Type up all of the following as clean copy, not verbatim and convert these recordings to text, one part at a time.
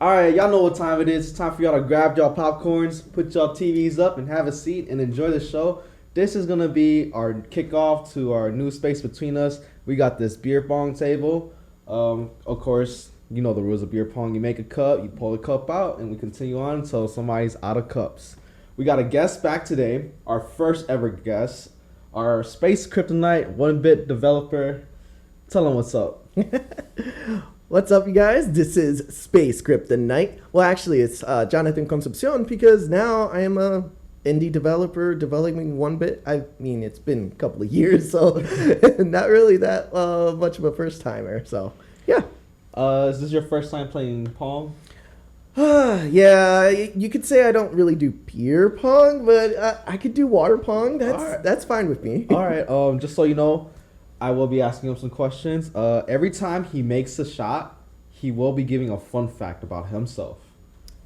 All right, y'all know what time it is. It's time for y'all to grab y'all popcorns, put y'all TVs up, and have a seat and enjoy the show. This is gonna be our kickoff to our new space between us. We got this beer pong table. Of course, you know the rules of beer pong. You make a cup, you pull the cup out, and we continue on until somebody's out of cups. We got a guest back today, our first ever guest, our space kryptonite Onebit developer. Tell him what's up. What's up, you guys? This is Space Kryptonite. Well, actually, it's Jonathan Concepcion because now I am a indie developer developing Onebit. I mean, it's been a couple of years, so not really that much of a first timer. So, yeah. Is this your first time playing Pong? Yeah, you could say I don't really do beer pong, but I could do water pong. That's fine with me. All right. Just so you know, I will be asking him some questions. Every time he makes a shot, he will be giving a fun fact about himself.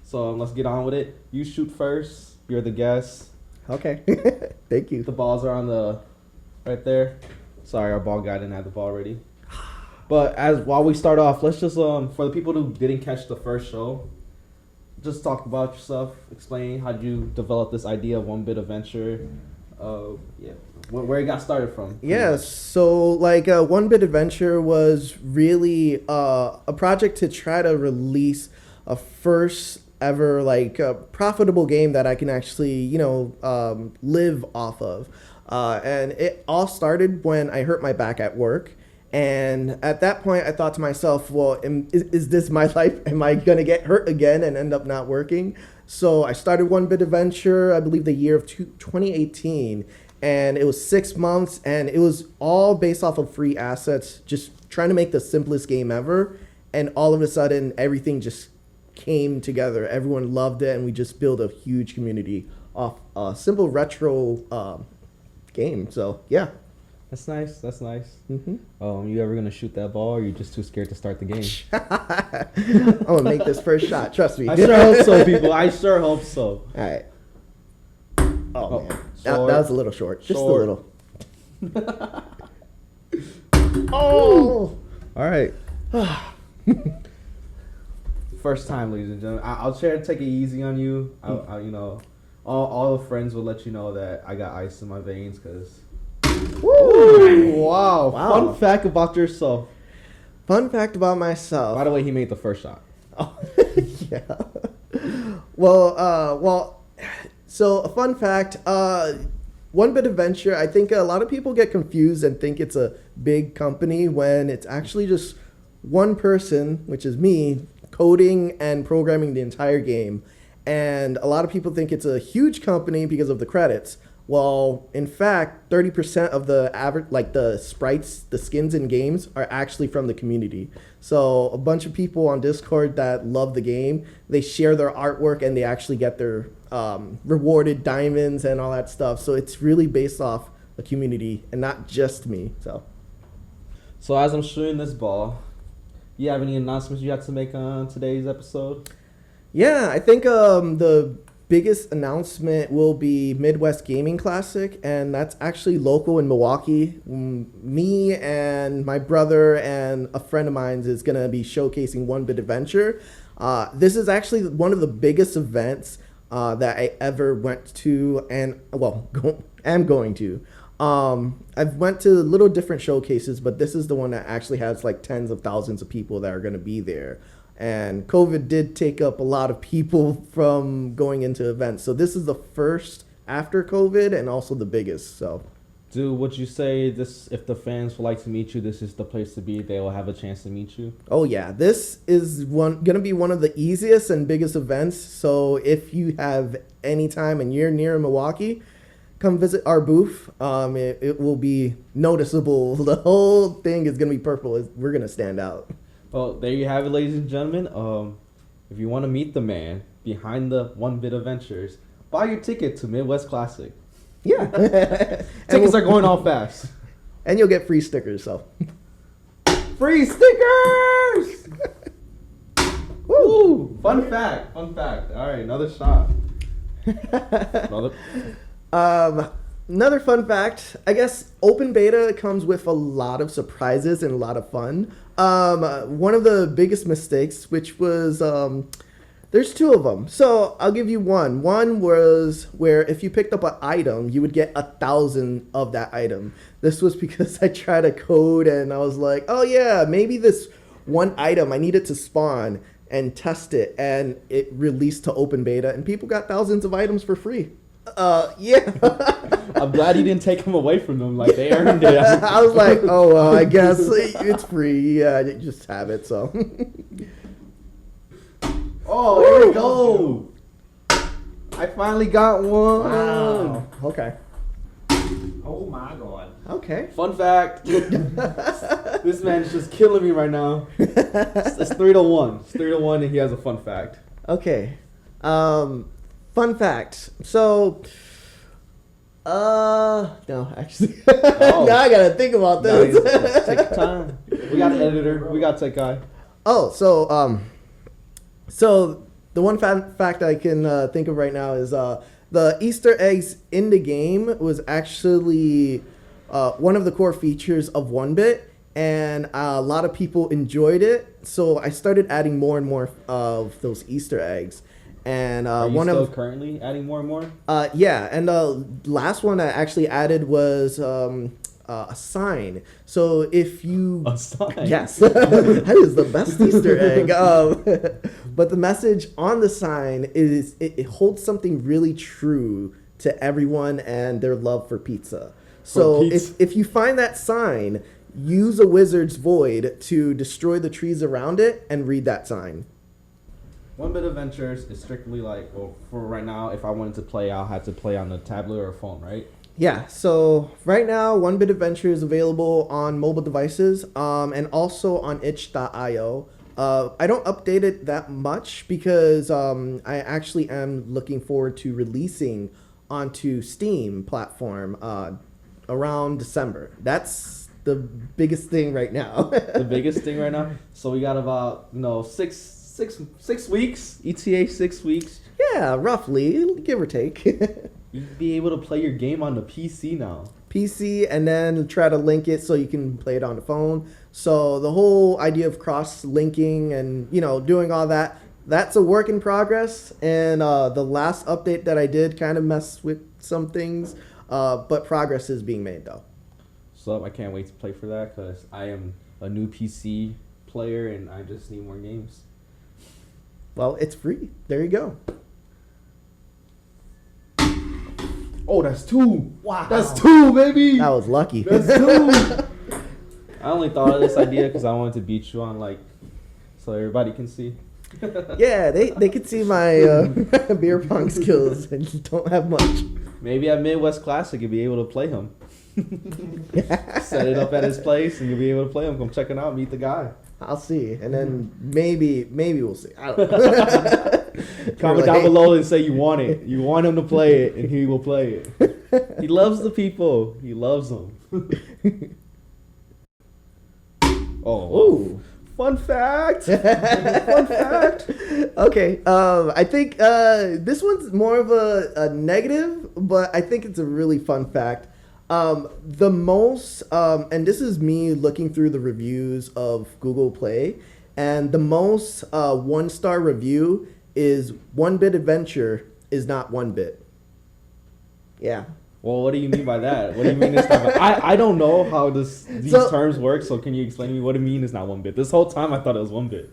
So let's get on with it. You shoot first. You're the guest. Okay. Thank you. The balls are on the right there. Sorry, our ball guy didn't have the ball ready. But while we start off, let's just for the people who didn't catch the first show, just talk about yourself. Explain how you developed this idea of Onebit Adventure. Where it got started from. Yeah, so like Onebit Adventure was really a project to try to release a first ever profitable game that I can actually live off of, and it all started when I hurt my back at work. And at that point, I thought to myself, well, is this my life? Am I going to get hurt again and end up not working? So I started Onebit Adventure, I believe the year of 2018. And it was 6 months, and it was all based off of free assets, just trying to make the simplest game ever. And all of a sudden, everything just came together. Everyone loved it, and we just built a huge community off a simple retro game. So, yeah. That's nice. Mm-hmm. You ever gonna shoot that ball, or are you just too scared to start the game? I'm gonna make this first shot. Trust me. I sure hope so, people. I sure hope so. All right. Oh man, that was a little short. Just a little. Oh. All right. First time, ladies and gentlemen. I'll try to take it easy on you. All the friends will let you know that I got ice in my veins because. Woo! Wow. Fun fact about yourself. Fun fact about myself. By the way, he made the first shot. Oh, yeah. Well, so a fun fact, Onebit Adventure, I think a lot of people get confused and think it's a big company when it's actually just one person, which is me, coding and programming the entire game. And a lot of people think it's a huge company because of the credits. Well, in fact, 30% of the average, the sprites, the skins in games are actually from the community. So a bunch of people on Discord that love the game, they share their artwork and they actually get their rewarded diamonds and all that stuff. So it's really based off a community and not just me. So as I'm shooting this ball, you have any announcements you have to make on today's episode? Yeah, I think the biggest announcement will be Midwest Gaming Classic, and that's actually local in Milwaukee. Me and my brother and a friend of mine is going to be showcasing Onebit Adventure. This is actually one of the biggest events that I ever went to, and am going to. I've went to little different showcases, but this is the one that actually has tens of thousands of people that are going to be there. And COVID did take up a lot of people from going into events. So this is the first after COVID and also the biggest. So, Dude, would you say this, if the fans would like to meet you, this is the place to be? They will have a chance to meet you? Oh, yeah. This is going to be one of the easiest and biggest events. So if you have any time and you're near Milwaukee, come visit our booth. It will be noticeable. The whole thing is going to be purple. We're going to stand out. Well, there you have it, ladies and gentlemen. If you want to meet the man behind the Onebit Adventures, buy your ticket to Midwest Classic. Yeah. Tickets are going all fast. And you'll get free stickers, so. Free stickers! Woo! Fun fact. All right, another shot. Another fun fact, I guess open beta comes with a lot of surprises and a lot of fun. One of the biggest mistakes, which was There's two of them. So I'll give you one. One was where if you picked up an item, you would get 1,000 of that item. This was because I tried a code and I was like, oh yeah, maybe this one item I needed to spawn and test it, and it released to open beta, and people got thousands of items for free. Yeah. I'm glad you didn't take them away from them. Like, they earned it. I was like, oh well, I guess it's free. Yeah, you just have it. So. Oh, here we go. I finally got one. Wow. Okay. Oh my god. Okay. Fun fact. This man's just killing me right now. It's 3-1. It's 3-1, and he has a fun fact. Okay. Fun fact. So, no, actually, now I gotta think about this. Take your time. We got an editor. We got tech guy. Oh, so the one fact I can think of right now is the Easter eggs in the game was actually one of the core features of Onebit, and a lot of people enjoyed it. So I started adding more and more of those Easter eggs. And Are you still currently adding more and more? Yeah, and the last one I actually added was a sign. So if you A sign? Yes, that is the best Easter egg. But the message on the sign is it holds something really true to everyone and their love for pizza. So if you find that sign, use a wizard's void to destroy the trees around it and read that sign. Onebit Adventures is strictly like, well, for right now, if I wanted to play, I'll have to play on the tablet or phone, right? Yeah, so right now, Onebit Adventure is available on mobile devices and also on itch.io. I don't update it that much because I actually am looking forward to releasing onto Steam platform around December. That's the biggest thing right now. The biggest thing right now. So we got about 6 weeks. ETA 6 weeks. Yeah, roughly, give or take. You'd be able to play your game on the PC now. PC, and then try to link it so you can play it on the phone. So the whole idea of cross-linking and, doing all that, that's a work in progress. And the last update that I did kind of messed with some things, but progress is being made, though. So I can't wait to play for that because I am a new PC player and I just need more games. Well, it's free. There you go. Oh, that's 2. Wow. That's 2, baby. That was lucky. That's 2. I only thought of this idea because I wanted to beat you on, so everybody can see. Yeah, they could see my beer pong skills and don't have much. Maybe at Midwest Classic you'll be able to play him. Set it up at his place and you'll be able to play him. Come check it out, meet the guy. I'll see, and then maybe we'll see. I don't know. Comment down below and say you want it. You want him to play it, and he will play it. He loves the people. He loves them. Oh, fun fact! Fun fact! Okay, I think this one's more of a negative, but I think it's a really fun fact. The most, and this is me looking through the reviews of Google Play, and the most 1-star review is Onebit Adventure is not Onebit. Yeah. Well, what do you mean by that? What do you mean it's not? I don't know how these terms work, so can you explain to me what do you mean it's not 1-bit? This whole time I thought it was 1-bit.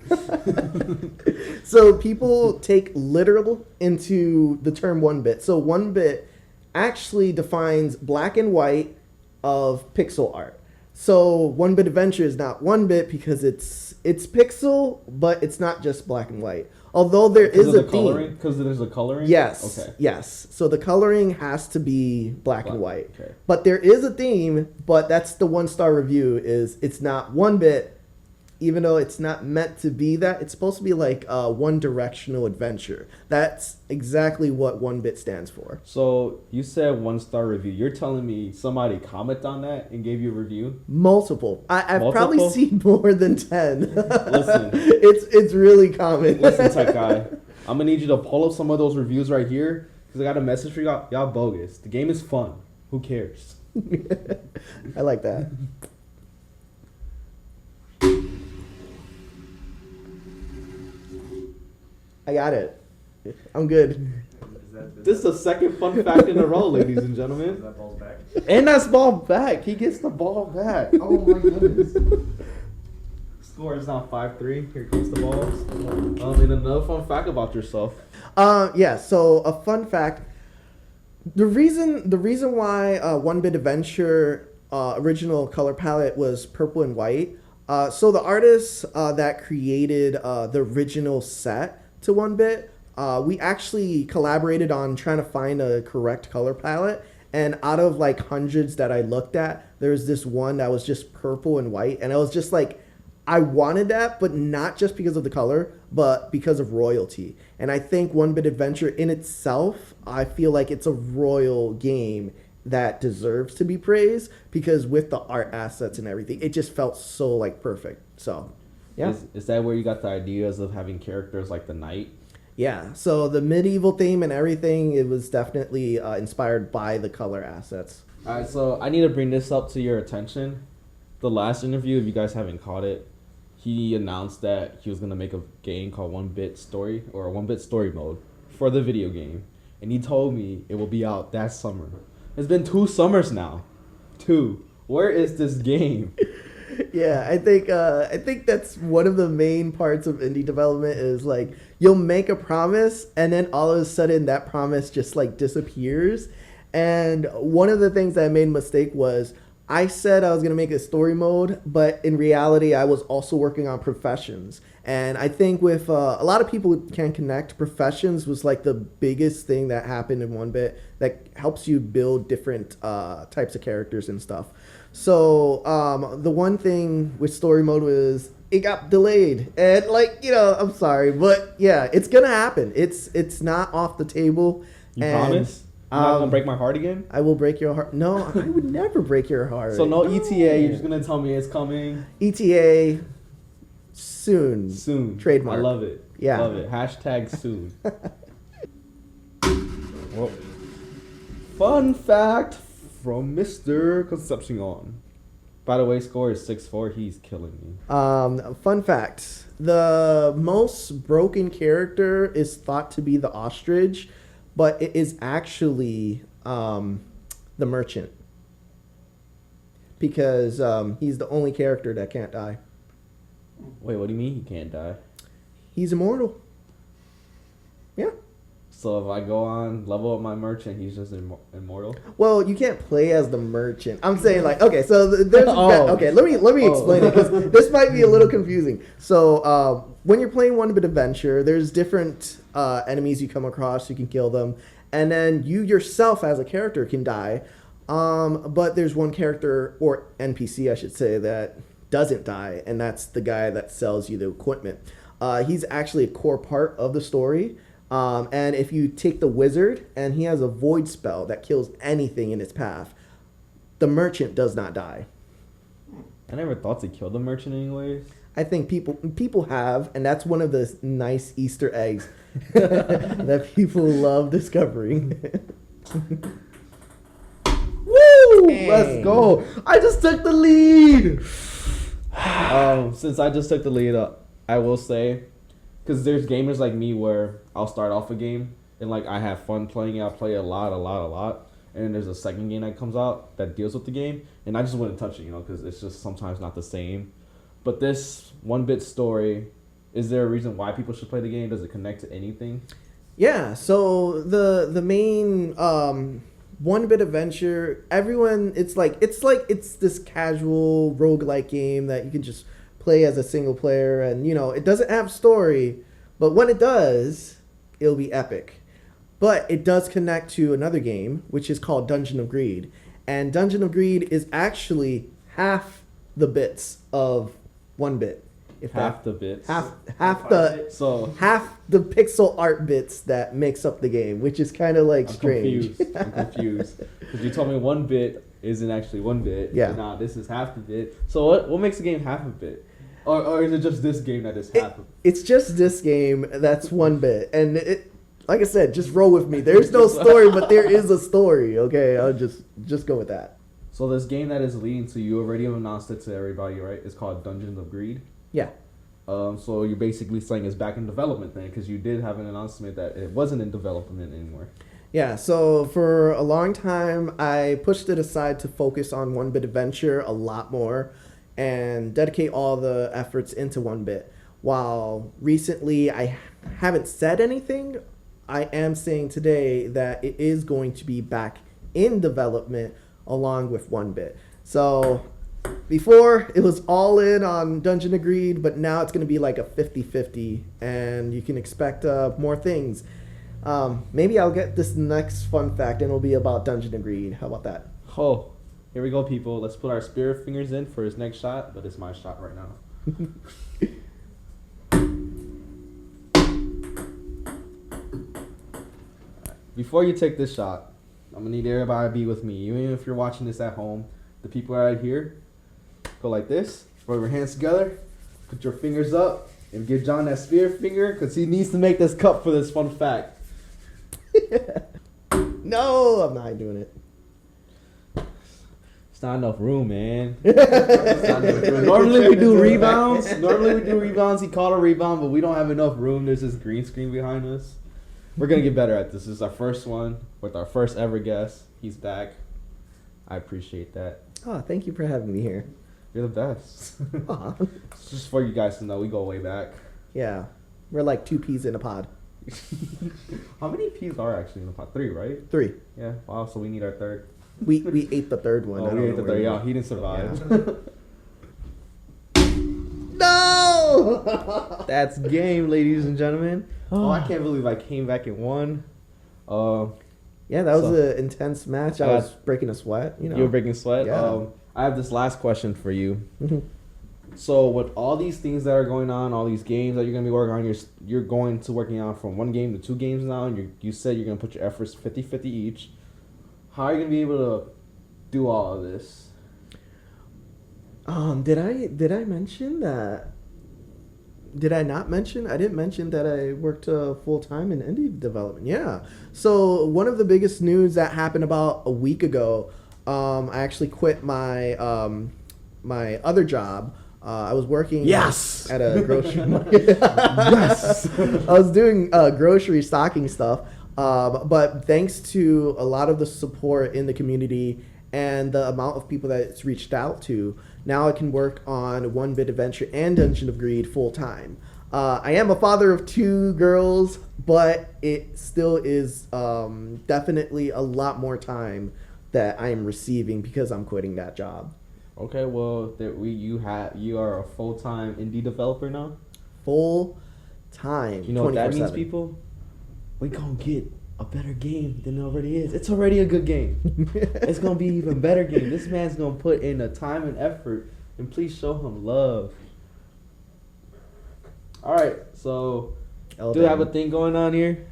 So people take literal into the term 1-bit. So 1-bit actually defines black and white of pixel art. So Onebit Adventure is not 1-bit because it's pixel, but it's not just black and white. Although there is a theme. Because there's a coloring? Yes. Okay. Yes. So the coloring has to be black and white. Okay. But there is a theme, but that's the 1-star review is it's not 1-bit, even though it's not meant to be that. It's supposed to be like a one-directional adventure. That's exactly what 1-bit stands for. So you said 1-star review. You're telling me somebody commented on that and gave you a review? I've Multiple? probably seen more than 10. Listen. It's really common. Listen, tech guy. I'm going to need you to pull up some of those reviews right here because I got a message for y'all. Y'all bogus. The game is fun. Who cares? I like that. I got it. I'm good. This is the second fun fact in a row, ladies and Is gentlemen. that ball's back? And that's ball back. He gets the ball back. Oh my goodness. Score is now 5-3. Here comes the balls. And another fun fact about yourself. Yeah. So a fun fact. The reason why Onebit Adventure original color palette was purple and white. So the artists that created the original set to Onebit, we actually collaborated on trying to find a correct color palette. And out of like hundreds that I looked at, there's this one that was just purple and white. And I was just like, I wanted that, but not just because of the color, but because of royalty. And I think Onebit Adventure in itself, I feel like it's a royal game that deserves to be praised because with the art assets and everything, it just felt so like perfect. So, yeah. Is that where you got the ideas of having characters like the knight? Yeah. So the medieval theme and everything, it was definitely inspired by the color assets. All right, so I need to bring this up to your attention. The last interview, if you guys haven't caught it, he announced that he was going to make a game called Onebit Story or Onebit Story Mode for the video game. And he told me it will be out that summer. It's been 2 summers now. 2. Where is this game? Yeah, I think that's one of the main parts of indie development is like you'll make a promise and then all of a sudden that promise just like disappears. And one of the things that I made a mistake was I said I was going to make a story mode, but in reality, I was also working on professions. And I think with a lot of people can connect, professions was like the biggest thing that happened in Onebit that helps you build different types of characters and stuff. So the one thing with story mode was it got delayed. And like, I'm sorry, but yeah, it's going to happen. It's not off the table. You promise? You're not gonna break my heart again? I will break your heart. No, I would never break your heart. So no ETA. You're just gonna tell me it's coming. ETA soon. Soon. Trademark. I love it. Yeah. Love it. Hashtag soon. Whoa. Fun fact from Mr. Concepcion. By the way, score is 6-4. He's killing me. Fun fact: the most broken character is thought to be the ostrich. But it is actually the merchant because he's the only character that can't die. Wait, what do you mean he can't die? He's immortal. Yeah. So if I go on, level up my merchant, he's just immortal? Well, you can't play as the merchant. I'm saying like, okay, so there's okay. Let me explain it because this might be a little confusing. So when you're playing Onebit Adventure, there's different enemies you come across. You can kill them, and then you yourself as a character can die. But there's one character or NPC, I should say, that doesn't die, and that's the guy that sells you the equipment. He's actually a core part of the story. And if you take the wizard and he has a void spell that kills anything in its path, the merchant does not die. I never thought to kill the merchant anyways. I think people have, and that's one of the nice Easter eggs that people love discovering. Woo! Dang. Let's go. I just took the lead. Since I just took the lead, I will say, because there's gamers like me where I'll start off a game and like I have fun playing it. I play a lot. And then there's a second game that comes out that deals with the game. And I just wouldn't touch it, because it's just sometimes not the same. But this Onebit Story, is there a reason why people should play the game? Does it connect to anything? Yeah, so the main Onebit Adventure, everyone, it's this casual roguelike game that you can just play as a single player, and it doesn't have story, but when it does, it'll be epic. But it does connect to another game, which is called Dungeon of Greed, and Dungeon of Greed is actually half the bits of Onebit. Half the bits. Half the pixel art bits that makes up the game, which is kind of like strange. I'm confused because you told me 1 bit isn't actually 1 bit. Yeah. Nah, this is half the bit. So what makes the game half a bit? Or is it just this game that is half? It's just this game that's 1 bit, and like I said, just roll with me. There's no story, but there is a story. Okay, I'll just go with that. So this game that is leading to, you already announced it to everybody, right? It's called Dungeons of Greed. Yeah. So you're basically saying it's back in development then, because you did have an announcement that it wasn't in development anymore. Yeah, so for a long time, I pushed it aside to focus on Onebit Adventure a lot more and dedicate all the efforts into Onebit. While recently I haven't said anything, I am saying today that it is going to be back in development along with Onebit. So before it was all in on Dungeon of Greed, but now it's going to be like a 50-50, and you can expect more things. Maybe I'll get this next fun fact and it'll be about Dungeon of Greed. How about that? Oh, here we go, people. Let's put our spirit fingers in for his next shot, but it's my shot right now. Before you take this shot, I'm gonna need everybody to be with me. Even if you're watching this at home, the people right here, go like this. Put your hands together, put your fingers up, and give John that spirit finger, because he needs to make this cup for this fun fact. No, I'm not doing it. It's not enough room, man. It's not enough room. Normally we do rebounds. He called a rebound, but we don't have enough room. There's this green screen behind us. We're going to get better at this. This is our first one with our first ever guest. He's back. I appreciate that. Oh, thank you for having me here. You're the best. Aw. It's just for you guys to know, we go way back. Yeah, we're like 2 peas in a pod. How many peas are actually in the pot? 3, right? 3. Yeah. Wow. So we need our third. We ate the third one. Oh, we ate the third. Yeah, he didn't survive. Yeah. No. That's game, ladies and gentlemen. Oh, I can't believe I came back and won. Yeah, that was an intense match. I was breaking a sweat. You were breaking sweat. Yeah. I have this last question for you. So with all these things that are going on, all these games that you're gonna be working on, you're going to working on from 1 game to 2 games now, and you said you're gonna put your efforts 50-50 each. How are you gonna be able to do all of this? Did I mention that? Did I not mention? I didn't mention that I worked full time in indie development. Yeah. So one of the biggest news that happened about a week ago, I actually quit my my other job. I was working at a grocery market. Yes. I was doing grocery stocking stuff. But thanks to a lot of the support in the community and the amount of people that it's reached out to, now I can work on Onebit Adventure and Dungeon of Greed full time. I am a father of 2 girls, but it still is definitely a lot more time that I am receiving because I'm quitting that job. Okay, well, you are a full-time indie developer now? Full time. You know what that means, people? We gonna get a better game than it already is. It's already a good game. It's gonna be even better game. This man's gonna put in the time and effort, and please show him love. All right, so do I have a thing going on here?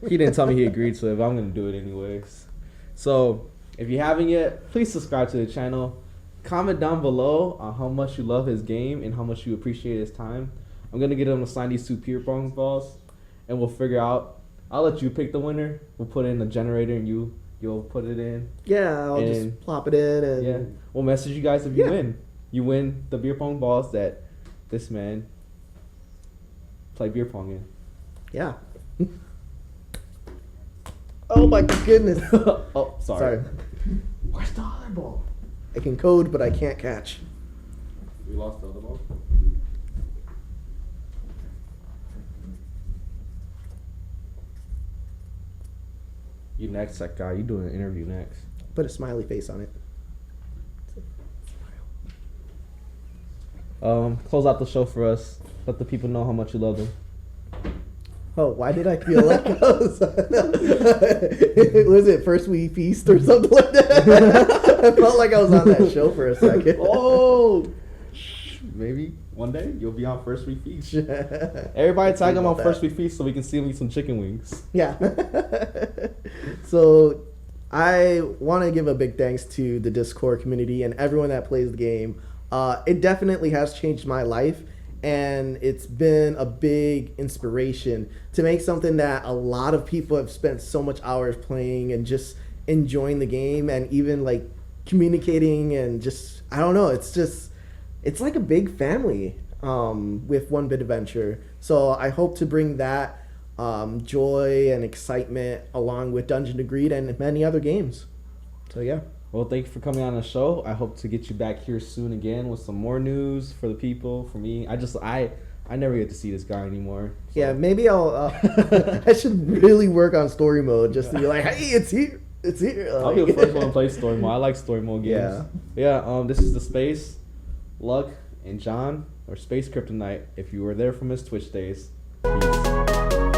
He didn't tell me he agreed to it, but I'm gonna do it anyways. So if you haven't yet, please subscribe to the channel. Comment down below on how much you love his game and how much you appreciate his time. I'm gonna get him to sign these 2 PONG balls, and we'll figure out. I'll let you pick the winner. We'll put in the generator, and you'll put it in. Yeah, I'll just plop it in, and yeah, we'll message you guys if you win. You win the beer pong balls that this man played beer pong in. Yeah. Oh my goodness. Oh, sorry. Where's the other ball? I can code, but I can't catch. We lost the other ball. You next, that guy. You doing an interview next. Put a smiley face on it. Close out the show for us. Let the people know how much you love them. Oh, why did I feel like was it First We Feast or something like that? I felt like I was on that show for a second. Oh, maybe one day you'll be on First We Feast. Everybody tag him on First We Feast so we can see him eat some chicken wings. Yeah. So I want to give a big thanks to the Discord community and everyone that plays the game. It definitely has changed my life, and it's been a big inspiration to make something that a lot of people have spent so much hours playing and just enjoying the game, and even like communicating, and just, I don't know, it's like a big family. with Onebit Adventure. So I hope to bring that joy and excitement along with Dungeon to Greed and many other games. So yeah. Well, thank you for coming on the show. I hope to get you back here soon again with some more news for the people. For me, I never get to see this guy anymore. So. Yeah, maybe I'll. I should really work on story mode just to be like, hey, it's here, it's here. I'll be the first one to play story mode. I like story mode games. Yeah. This is the Space, Luck, and John, or Space Kryptonite. If you were there from his Twitch days. Peace.